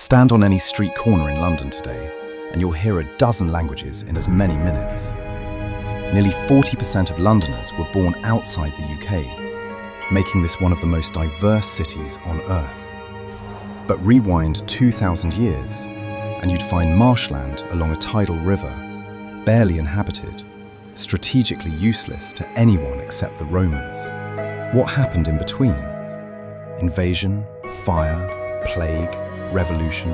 Stand on any street corner in London today, and you'll hear a dozen languages in as many minutes. Nearly 40% of Londoners were born outside the UK, making this one of the most diverse cities on Earth. But rewind 2,000 years, and you'd find marshland along a tidal river, barely inhabited, strategically useless to anyone except the Romans. What happened in between? Invasion, fire, plague, revolution.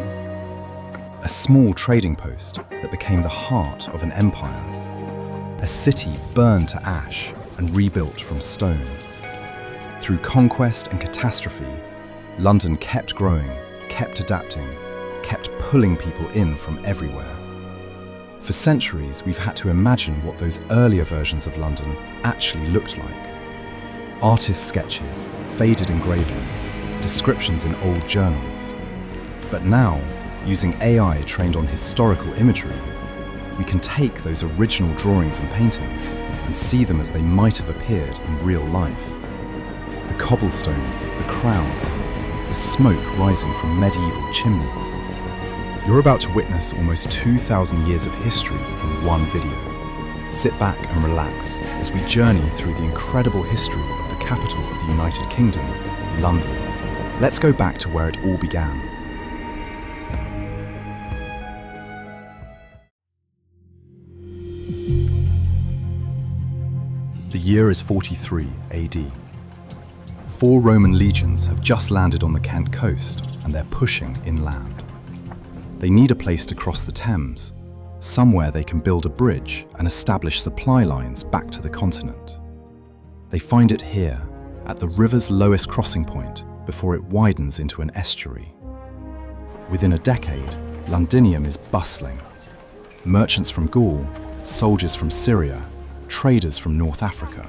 A small trading post that became the heart of an empire. A city burned to ash and rebuilt from stone. Through conquest and catastrophe, London kept growing, kept adapting, kept pulling people in from everywhere. For centuries, we've had to imagine what those earlier versions of London actually looked like. Artist sketches, faded engravings, descriptions in old journals. But now, using AI trained on historical imagery, we can take those original drawings and paintings and see them as they might have appeared in real life. The cobblestones, the crowds, the smoke rising from medieval chimneys. You're about to witness almost 2,000 years of history in one video. Sit back and relax as we journey through the incredible history of the capital of the United Kingdom, London. Let's go back to where it all began. The year is 43 AD. 4 Roman legions have just landed on the Kent coast and they're pushing inland. They need a place to cross the Thames, somewhere they can build a bridge and establish supply lines back to the continent. They find it here, at the river's lowest crossing point before it widens into an estuary. Within a decade, Londinium is bustling. Merchants from Gaul, soldiers from Syria, traders from North Africa.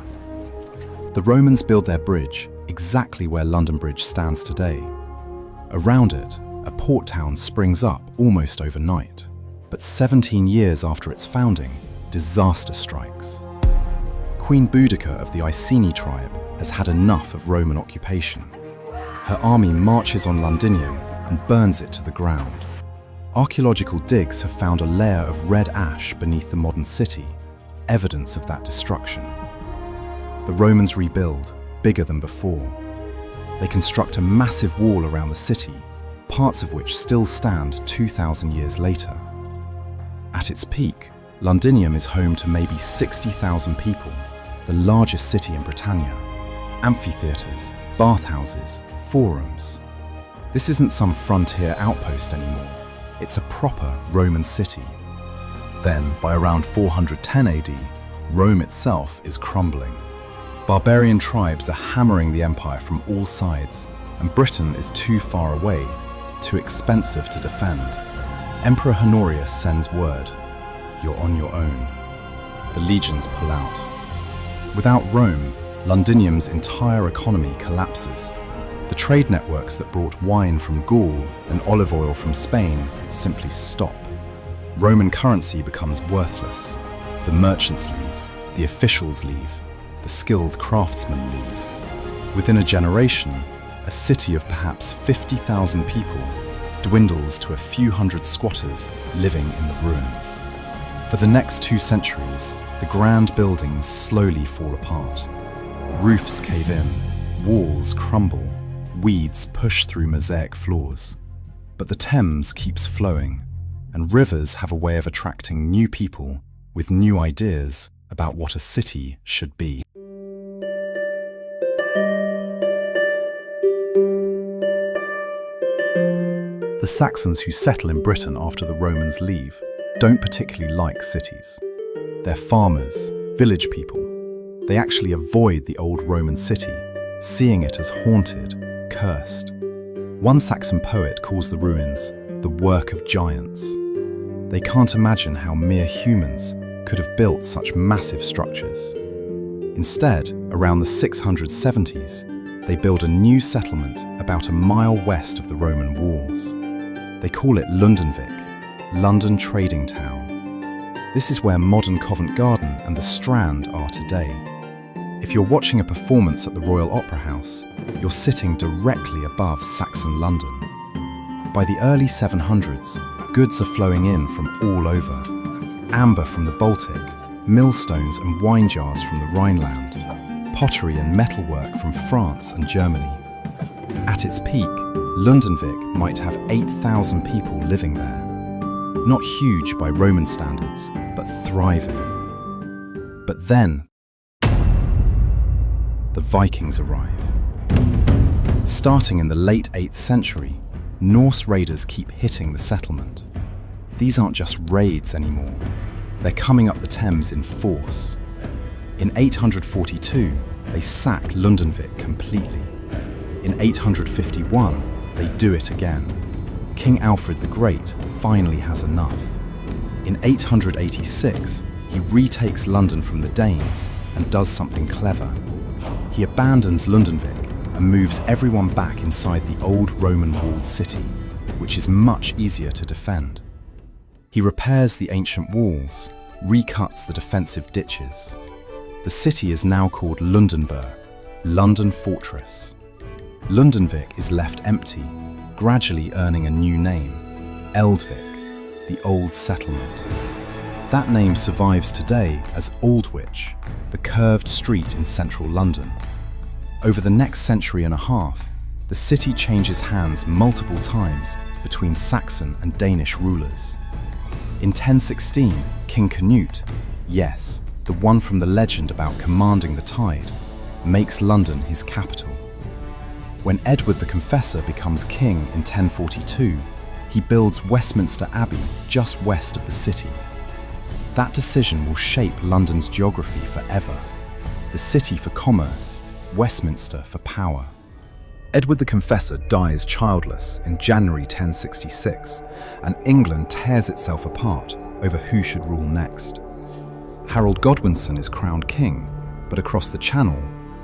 The Romans build their bridge exactly where London Bridge stands today. Around it, a port town springs up almost overnight. But 17 years after its founding, disaster strikes. Queen Boudicca of the Iceni tribe has had enough of Roman occupation. Her army marches on Londinium and burns it to the ground. Archaeological digs have found a layer of red ash beneath the modern city, evidence of that destruction. The Romans rebuild, bigger than before. They construct a massive wall around the city, parts of which still stand 2,000 years later. At its peak, Londinium is home to maybe 60,000 people, the largest city in Britannia. Amphitheatres, bathhouses, forums. This isn't some frontier outpost anymore. It's a proper Roman city. Then, by around 410 AD, Rome itself is crumbling. Barbarian tribes are hammering the empire from all sides, and Britain is too far away, too expensive to defend. Emperor Honorius sends word, you're on your own. The legions pull out. Without Rome, Londinium's entire economy collapses. The trade networks that brought wine from Gaul and olive oil from Spain simply stop. Roman currency becomes worthless. The merchants leave, the officials leave, the skilled craftsmen leave. Within a generation, a city of perhaps 50,000 people dwindles to a few hundred squatters living in the ruins. For the next 2 centuries, the grand buildings slowly fall apart. Roofs cave in, walls crumble, weeds push through mosaic floors. But the Thames keeps flowing, and rivers have a way of attracting new people with new ideas about what a city should be. The Saxons who settle in Britain after the Romans leave don't particularly like cities. They're farmers, village people. They actually avoid the old Roman city, seeing it as haunted, cursed. One Saxon poet calls the ruins the work of giants. They can't imagine how mere humans could have built such massive structures. Instead, around the 670s, they build a new settlement about a mile west of the Roman walls. They call it Londonvic, London Trading Town. This is where modern Covent Garden and the Strand are today. If you're watching a performance at the Royal Opera House, you're sitting directly above Saxon London. By the early 700s, goods are flowing in from all over. Amber from the Baltic, millstones and wine jars from the Rhineland, pottery and metalwork from France and Germany. At its peak, Lundenvik might have 8,000 people living there. Not huge by Roman standards, but thriving. But then, the Vikings arrive. Starting in the late 8th century, Norse raiders keep hitting the settlement. These aren't just raids anymore. They're coming up the Thames in force. In 842, they sack Lundenvik completely. In 851, they do it again. King Alfred the Great finally has enough. In 886, he retakes London from the Danes and does something clever. He abandons Lundenvik and moves everyone back inside the old Roman walled city, which is much easier to defend. He repairs the ancient walls, recuts the defensive ditches. The city is now called Lundenburg, London Fortress. Lundenvik is left empty, gradually earning a new name, Eldvik, the Old Settlement. That name survives today as Aldwych, the curved street in central London. Over the next century and a half, the city changes hands multiple times between Saxon and Danish rulers. In 1016, King Canute, yes, the one from the legend about commanding the tide, makes London his capital. When Edward the Confessor becomes king in 1042, he builds Westminster Abbey just west of the city. That decision will shape London's geography forever. The city for commerce, Westminster for power. Edward the Confessor dies childless in January 1066, and England tears itself apart over who should rule next. Harold Godwinson is crowned king, but across the Channel,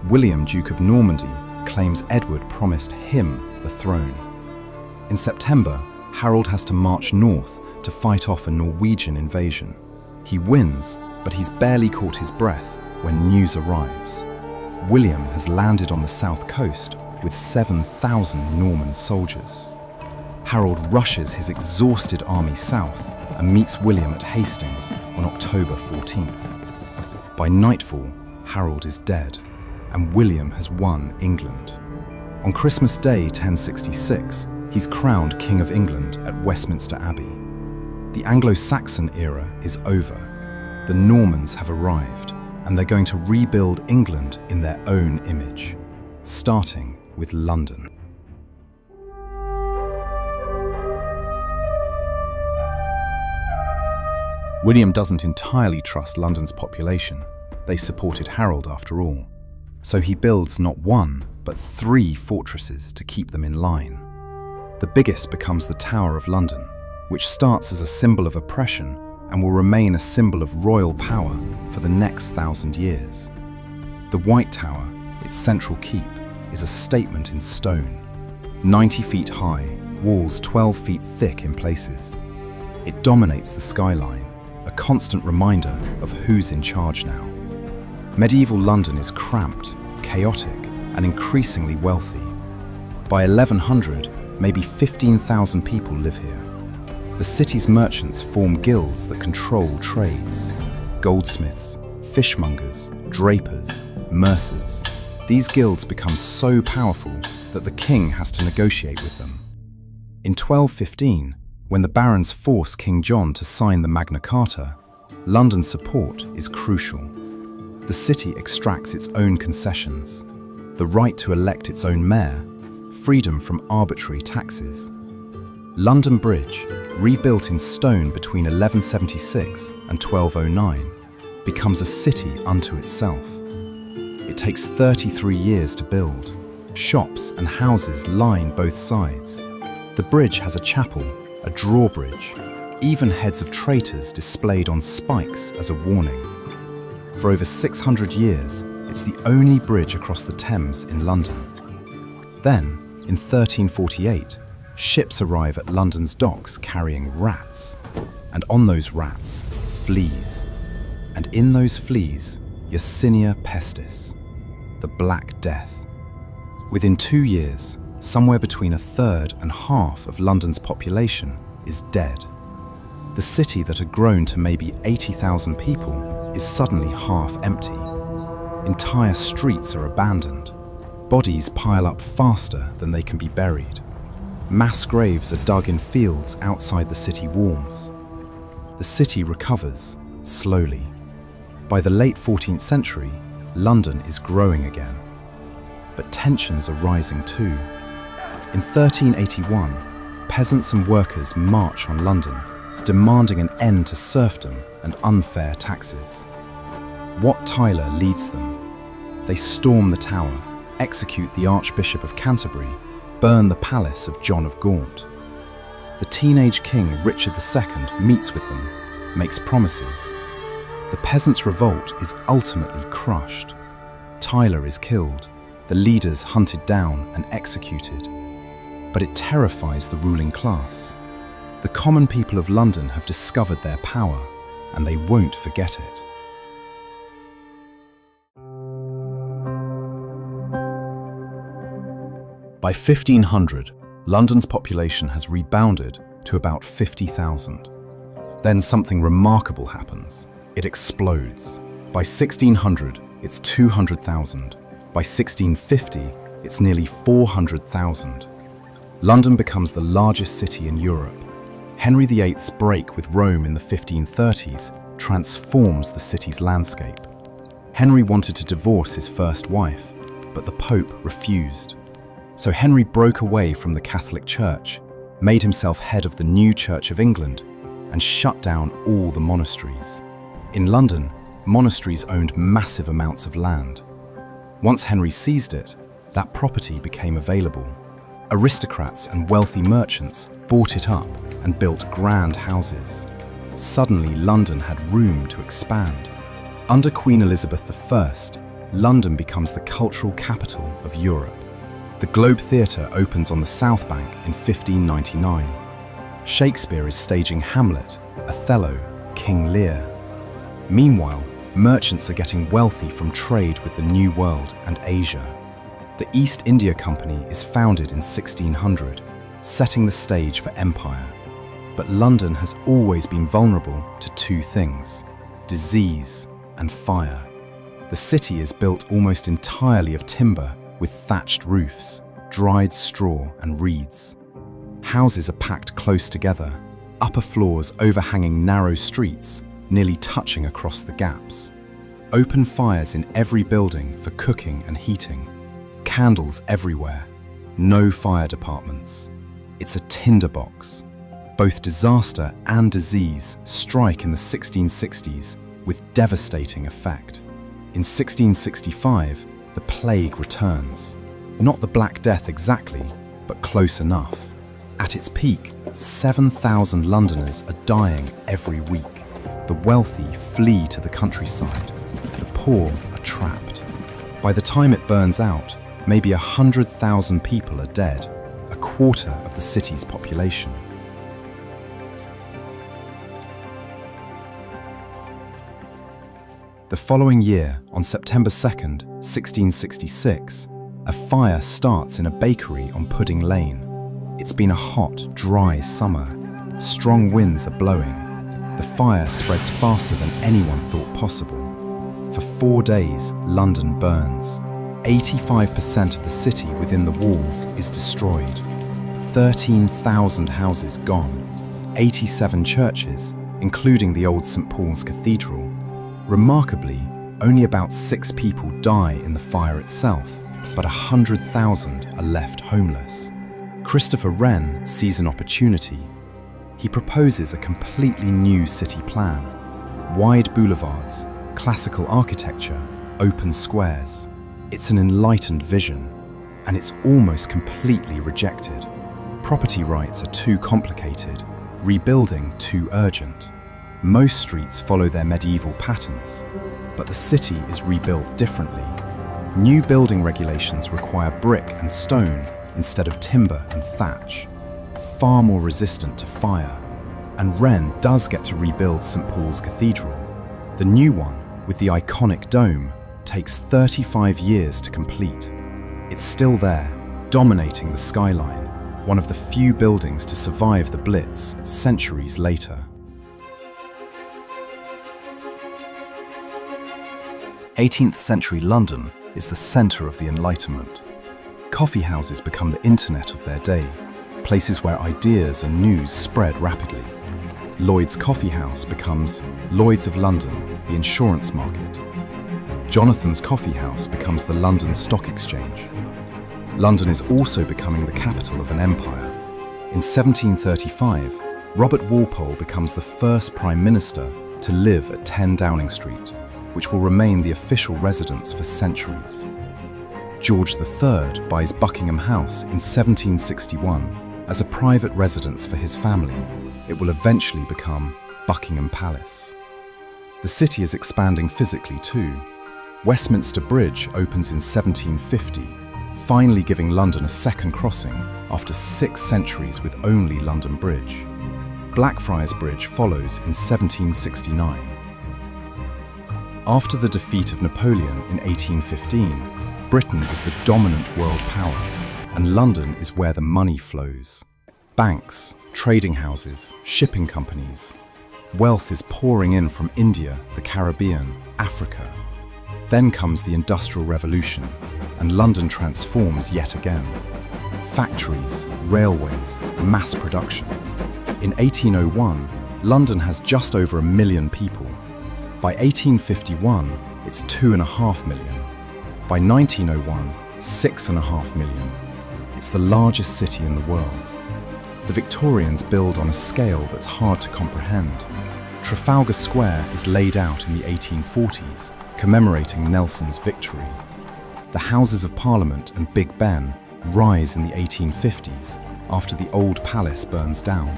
William, Duke of Normandy, claims Edward promised him the throne. In September, Harold has to march north to fight off a Norwegian invasion. He wins, but he's barely caught his breath when news arrives. William has landed on the south coast with 7,000 Norman soldiers. Harold rushes his exhausted army south and meets William at Hastings on October 14th. By nightfall, Harold is dead, and William has won England. On Christmas Day 1066, he's crowned King of England at Westminster Abbey. The Anglo-Saxon era is over. The Normans have arrived, and they're going to rebuild England in their own image, starting with London. William doesn't entirely trust London's population. They supported Harold after all. So he builds not one, but 3 fortresses to keep them in line. The biggest becomes the Tower of London, which starts as a symbol of oppression and will remain a symbol of royal power for the next 1,000 years. The White Tower, its central keep, is a statement in stone. 90 feet high, walls 12 feet thick in places. It dominates the skyline, a constant reminder of who's in charge now. Medieval London is cramped, chaotic, and increasingly wealthy. By 1100, maybe 15,000 people live here. The city's merchants form guilds that control trades. Goldsmiths, fishmongers, drapers, mercers. These guilds become so powerful that the king has to negotiate with them. In 1215, when the barons force King John to sign the Magna Carta, London's support is crucial. The city extracts its own concessions: the right to elect its own mayor, freedom from arbitrary taxes. London Bridge, rebuilt in stone between 1176 and 1209, becomes a city unto itself. It takes 33 years to build. Shops and houses line both sides. The bridge has a chapel, a drawbridge, even heads of traitors displayed on spikes as a warning. For over 600 years, it's the only bridge across the Thames in London. Then, in 1348, ships arrive at London's docks carrying rats, and on those rats, fleas. And in those fleas, Yersinia pestis, the Black Death. Within 2 years, somewhere between a third and half of London's population is dead. The city that had grown to maybe 80,000 people is suddenly half empty. Entire streets are abandoned. Bodies pile up faster than they can be buried. Mass graves are dug in fields outside the city walls. The city recovers slowly. By the late 14th century, London is growing again. But tensions are rising too. In 1381, peasants and workers march on London, demanding an end to serfdom and unfair taxes. Wat Tyler leads them. They storm the Tower, execute the Archbishop of Canterbury, burn the palace of John of Gaunt. The teenage king Richard II meets with them, makes promises. The peasants' revolt is ultimately crushed. Tyler is killed, the leaders hunted down and executed. But it terrifies the ruling class. The common people of London have discovered their power, and they won't forget it. By 1500, London's population has rebounded to about 50,000. Then something remarkable happens. It explodes. By 1600, it's 200,000. By 1650, it's nearly 400,000. London becomes the largest city in Europe. Henry VIII's break with Rome in the 1530s transforms the city's landscape. Henry wanted to divorce his first wife, but the Pope refused. So Henry broke away from the Catholic Church, made himself head of the new Church of England, and shut down all the monasteries. In London, monasteries owned massive amounts of land. Once Henry seized it, that property became available. Aristocrats and wealthy merchants bought it up and built grand houses. Suddenly, London had room to expand. Under Queen Elizabeth I, London becomes the cultural capital of Europe. The Globe Theatre opens on the South Bank in 1599. Shakespeare is staging Hamlet, Othello, King Lear. Meanwhile, merchants are getting wealthy from trade with the New World and Asia. The East India Company is founded in 1600, setting the stage for empire. But London has always been vulnerable to two things: disease and fire. The city is built almost entirely of timber with thatched roofs, dried straw and reeds. Houses are packed close together, upper floors overhanging narrow streets, nearly touching across the gaps. Open fires in every building for cooking and heating. Candles everywhere. No fire departments. It's a tinderbox. Both disaster and disease strike in the 1660s with devastating effect. In 1665, the plague returns. Not the Black Death exactly, but close enough. At its peak, 7,000 Londoners are dying every week. The wealthy flee to the countryside. The poor are trapped. By the time it burns out, maybe 100,000 people are dead, a quarter of the city's population. The following year, on September 2nd, 1666, a fire starts in a bakery on Pudding Lane. It's been a hot, dry summer. Strong winds are blowing. The fire spreads faster than anyone thought possible. For 4 days, London burns. 85% of the city within the walls is destroyed. 13,000 houses gone. 87 churches, including the old St. Paul's Cathedral. Remarkably, only about 6 people die in the fire itself, but 100,000 are left homeless. Christopher Wren sees an opportunity. He proposes a completely new city plan. Wide boulevards, classical architecture, open squares. It's an enlightened vision, and it's almost completely rejected. Property rights are too complicated, rebuilding too urgent. Most streets follow their medieval patterns, but the city is rebuilt differently. New building regulations require brick and stone instead of timber and thatch, far more resistant to fire. And Wren does get to rebuild St. Paul's Cathedral. The new one, with the iconic dome, takes 35 years to complete. It's still there, dominating the skyline, one of the few buildings to survive the Blitz centuries later. 18th century London is the centre of the Enlightenment. Coffee houses become the internet of their day, places where ideas and news spread rapidly. Lloyd's Coffee House becomes Lloyd's of London, the insurance market. Jonathan's Coffee House becomes the London Stock Exchange. London is also becoming the capital of an empire. In 1735, Robert Walpole becomes the first Prime Minister to live at 10 Downing Street, which will remain the official residence for centuries. George III buys Buckingham House in 1761 as a private residence for his family. It will eventually become Buckingham Palace. The city is expanding physically too. Westminster Bridge opens in 1750, finally giving London a second crossing after 6 centuries with only London Bridge. Blackfriars Bridge follows in 1769. After the defeat of Napoleon in 1815, Britain is the dominant world power, and London is where the money flows. Banks, trading houses, shipping companies. Wealth is pouring in from India, the Caribbean, Africa. Then comes the Industrial Revolution, and London transforms yet again. Factories, railways, mass production. In 1801, London has just over 1 million people. By 1851, it's 2.5 million. By 1901, 6.5 million. It's the largest city in the world. The Victorians build on a scale that's hard to comprehend. Trafalgar Square is laid out in the 1840s, commemorating Nelson's victory. The Houses of Parliament and Big Ben rise in the 1850s after the old palace burns down.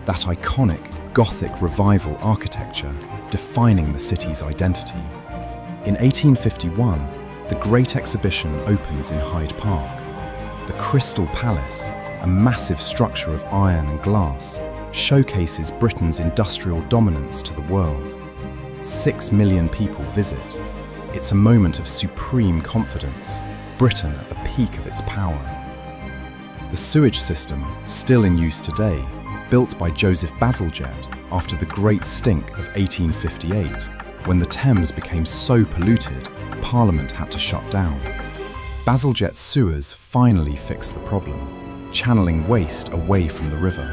That iconic Gothic revival architecture defining the city's identity. In 1851, the Great Exhibition opens in Hyde Park. The Crystal Palace, a massive structure of iron and glass, showcases Britain's industrial dominance to the world. 6 million people visit. It's a moment of supreme confidence, Britain at the peak of its power. The sewage system, still in use today, built by Joseph Bazalgette after the Great Stink of 1858, when the Thames became so polluted, Parliament had to shut down. Bazalgette's sewers finally fixed the problem, channeling waste away from the river.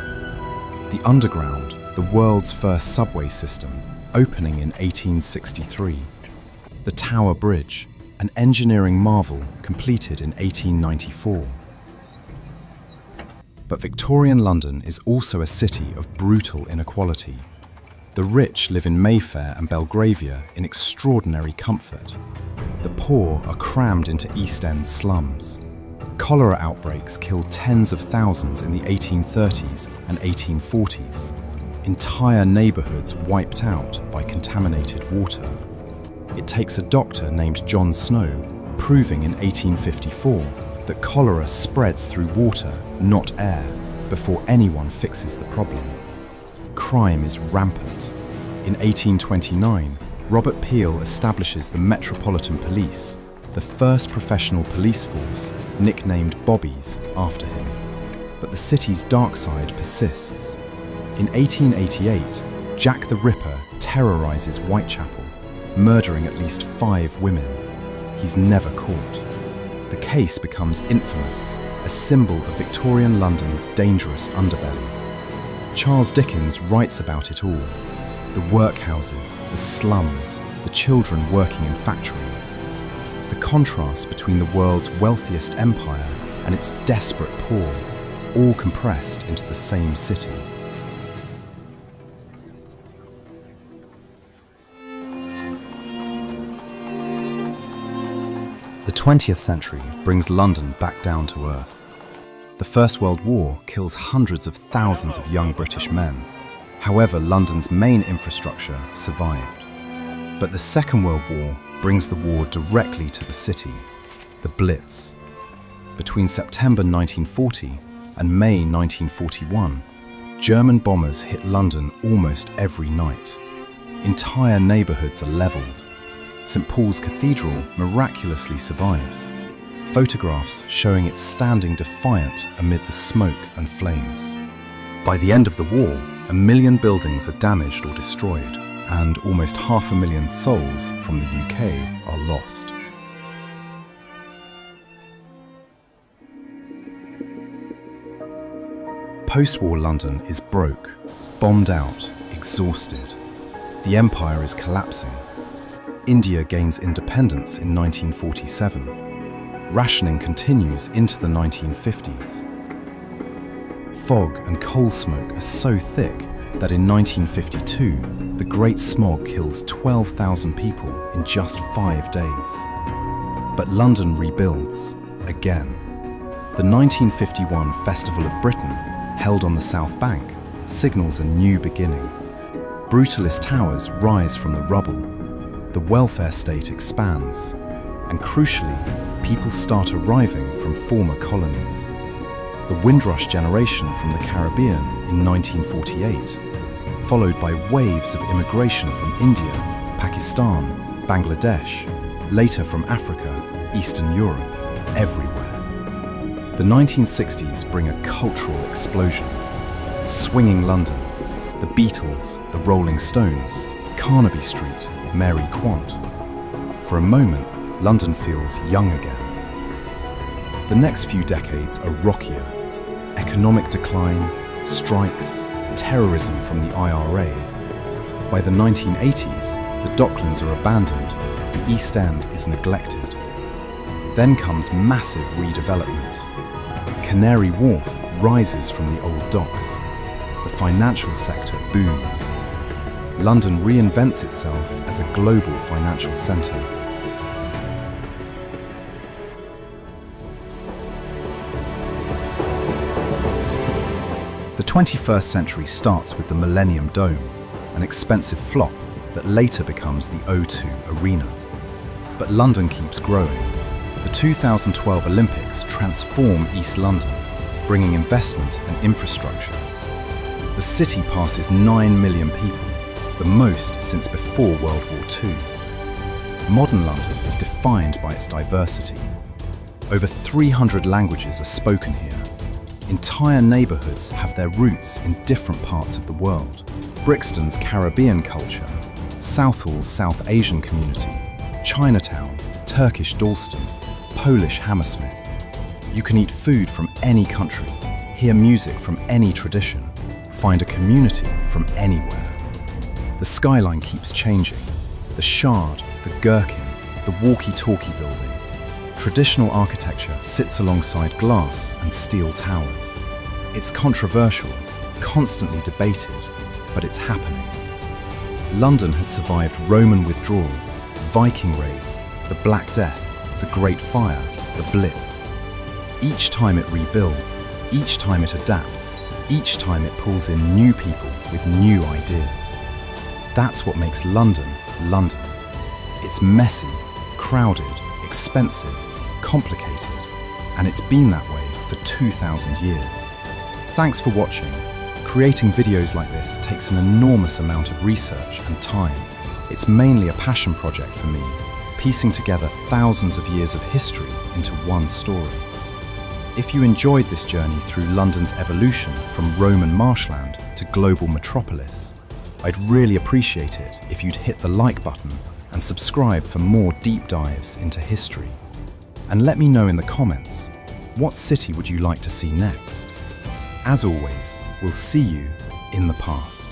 The Underground, the world's first subway system, opening in 1863. The Tower Bridge, an engineering marvel completed in 1894. But Victorian London is also a city of brutal inequality. The rich live in Mayfair and Belgravia in extraordinary comfort. The poor are crammed into East End slums. Cholera outbreaks killed tens of thousands in the 1830s and 1840s. Entire neighbourhoods wiped out by contaminated water. It takes a doctor named John Snow proving in 1854 that cholera spreads through water, not air, before anyone fixes the problem. Crime is rampant. In 1829, Robert Peel establishes the Metropolitan Police, the first professional police force, nicknamed Bobbies after him. But the city's dark side persists. In 1888, Jack the Ripper terrorizes Whitechapel, murdering at least 5 women. He's never caught. The case becomes infamous, a symbol of Victorian London's dangerous underbelly. Charles Dickens writes about it all. The workhouses, the slums, the children working in factories. The contrast between the world's wealthiest empire and its desperate poor, all compressed into the same city. The 20th century brings London back down to earth. The First World War kills hundreds of thousands of young British men. However, London's main infrastructure survived. But the Second World War brings the war directly to the city, the Blitz. Between September 1940 and May 1941, German bombers hit London almost every night. Entire neighbourhoods are levelled. St Paul's Cathedral miraculously survives. photographs showing it standing defiant amid the smoke and flames. By the end of the war, 1 million buildings are damaged or destroyed, and almost 500,000 souls from the UK are lost. Post-war London is broke, bombed out, exhausted. The empire is collapsing. India gains independence in 1947. Rationing continues into the 1950s. Fog and coal smoke are so thick that in 1952, the Great Smog kills 12,000 people in just 5 days. But London rebuilds, again. The 1951 Festival of Britain, held on the South Bank, signals a new beginning. Brutalist towers rise from the rubble. The welfare state expands. And crucially, people start arriving from former colonies. The Windrush generation from the Caribbean in 1948, followed by waves of immigration from India, Pakistan, Bangladesh, later from Africa, Eastern Europe, everywhere. The 1960s bring a cultural explosion. Swinging London, the Beatles, the Rolling Stones, Carnaby Street, Mary Quant. For a moment, London feels young again. The next few decades are rockier. Economic decline, strikes, terrorism from the IRA. By the 1980s, the Docklands are abandoned, the East End is neglected. Then comes massive redevelopment. Canary Wharf rises from the old docks. The financial sector booms. London reinvents itself as a global financial centre. The 21st century starts with the Millennium Dome, an expensive flop that later becomes the O2 Arena. But London keeps growing. The 2012 Olympics transform East London, bringing investment and infrastructure. The city passes 9 million people, the most since before World War II. Modern London is defined by its diversity. Over 300 languages are spoken here. Entire neighbourhoods have their roots in different parts of the world. Brixton's Caribbean culture, Southall's South Asian community, Chinatown, Turkish Dalston, Polish Hammersmith. You can eat food from any country, hear music from any tradition, find a community from anywhere. The skyline keeps changing. The Shard, the Gherkin, the walkie-talkie building. Traditional architecture sits alongside glass and steel towers. It's controversial, constantly debated, but it's happening. London has survived Roman withdrawal, Viking raids, the Black Death, the Great Fire, the Blitz. Each time it rebuilds, each time it adapts, each time it pulls in new people with new ideas. That's what makes London, London. It's messy, crowded, expensive, complicated, and it's been that way for 2,000 years. Thanks for watching. Creating videos like this takes an enormous amount of research and time. It's mainly a passion project for me, piecing together thousands of years of history into one story. If you enjoyed this journey through London's evolution from Roman marshland to global metropolis, I'd really appreciate it if you'd hit the like button and subscribe for more deep dives into history. And let me know in the comments, what city would you like to see next? As always, we'll see you in the past.